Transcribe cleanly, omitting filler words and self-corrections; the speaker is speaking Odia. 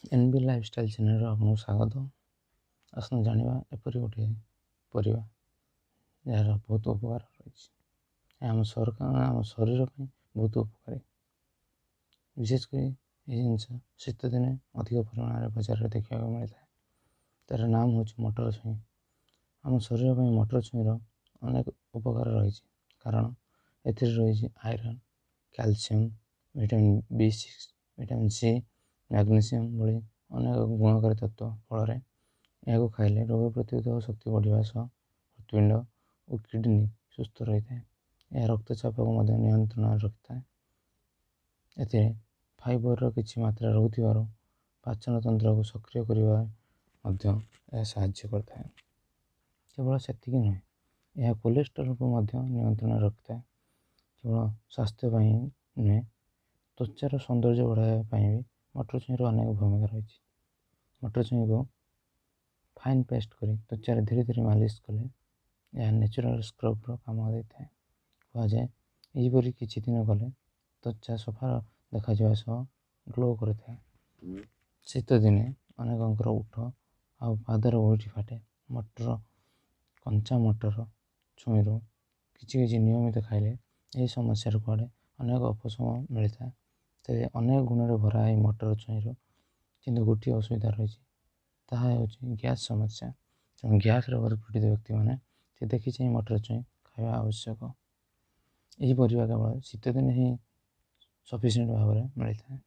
NB ଲାଇଫଷ୍ଟାଇଲ୍ ଚ୍ୟାନେଲ୍ର ଆପଣଙ୍କୁ ସ୍ୱାଗତ। ଆସନ୍ତୁ ଜାଣିବା ଏପରି ଗୋଟିଏ ପରିବା ଯାହାର ବହୁତ ଉପକାର ରହିଛି। ଆମ ଶରୀର ପାଇଁ ବହୁତ ଉପକାରୀ। ବିଶେଷ କରି ଏହି ଜିନିଷ ଶୀତ ଦିନେ ଅଧିକ ପରିମାଣରେ ବଜାରରେ ଦେଖିବାକୁ ମିଳିଥାଏ। ତା'ର ନାମ ହେଉଛି ମଟର ଛୁଇଁ। ଆମ ଶରୀର ପାଇଁ ମଟର ଛୁଇଁର ଅନେକ ଉପକାର ରହିଛି, କାରଣ ଏଥିରେ ରହିଛି iron, calcium, vitamin B6, vitamin C, magnesium ଭଳି ଅନେକ ଗୁଣକାରୀ ତତ୍ତ୍ୱ। ଫଳରେ ଏହାକୁ ଖାଇଲେ ରୋଗ ପ୍ରତିରୋଧକ ଶକ୍ତି ବଢ଼ିବା ସହ ହୃତ୍ପିଣ୍ଡ ଓ କିଡ଼ନୀ ସୁସ୍ଥ ରହିଥାଏ। ଏହା ରକ୍ତଚାପକୁ ମଧ୍ୟ ନିୟନ୍ତ୍ରଣରେ ରଖିଥାଏ। ଏଥିରେ ଫାଇବରର କିଛି ମାତ୍ରା ରହୁଥିବାରୁ ପାଚନ ତନ୍ତ୍ରକୁ ସକ୍ରିୟ କରିବା ମଧ୍ୟ ଏହା ସାହାଯ୍ୟ କରିଥାଏ। କେବଳ ସେତିକି ନୁହେଁ, ଏହା କୋଲେଷ୍ଟ୍ରଲକୁ ମଧ୍ୟ ନିୟନ୍ତ୍ରଣରେ ରଖିଥାଏ। କେବଳ ସ୍ୱାସ୍ଥ୍ୟ ପାଇଁ ନୁହେଁ, ତ୍ୱଚାର ସୌନ୍ଦର୍ଯ୍ୟ ବଢ଼ାଇବା ପାଇଁ ବି ମଟର ଛୁଇଁର ଅନେକ ଭୂମିକା ରହିଛି। ମଟର ଛୁଇଁକୁ ଫାଇନ୍ ପେଷ୍ଟ କରି ତ୍ୱଚାରେ ଧୀରେ ଧୀରେ ମାଲିସ କଲେ ଏହା ନ୍ୟାଚୁରାଲ୍ ସ୍କ୍ରବ୍ର କାମ ଦେଇଥାଏ। କୁହାଯାଏ ଏହିପରି କିଛି ଦିନ କଲେ ତ୍ୱଚା ସଫା ଦେଖାଯିବା ସହ ଗ୍ଲୋ କରିଥାଏ। ଶୀତ ଦିନେ ଅନେକଙ୍କର ଓଠ ଆଉ ପାଦର ଉଇଁଠି ଫାଟେ। କଞ୍ଚା ମଟର ଛୁଇଁରୁ କିଛି ନିୟମିତ ଖାଇଲେ ଏହି ସମସ୍ୟାରୁ କୁଆଡ଼େ ଅନେକ ଉପଶମ ମିଳିଥାଏ। ତେବେ ଅନେକ ଗୁଣରେ ଭରା ଏହି ମଟର ଛୁଇଁରୁ କିନ୍ତୁ ଗୋଟିଏ ଅସୁବିଧା ରହିଛି, ତାହା ହେଉଛି ଗ୍ୟାସ୍ ସମସ୍ୟା। ତେଣୁ ଗ୍ୟାସ୍ ରୋଗରେ ପୀଡ଼ିତ ବ୍ୟକ୍ତିମାନେ ସେ ଦେଖିଚାହିଁ ମଟର ଛୁଇଁ ଖାଇବା ଆବଶ୍ୟକ। ଏହି ପରିବା କେବଳ ଶୀତଦିନେ ହିଁ ସଫିସିଏଣ୍ଟ ଭାବରେ ମିଳିଥାଏ।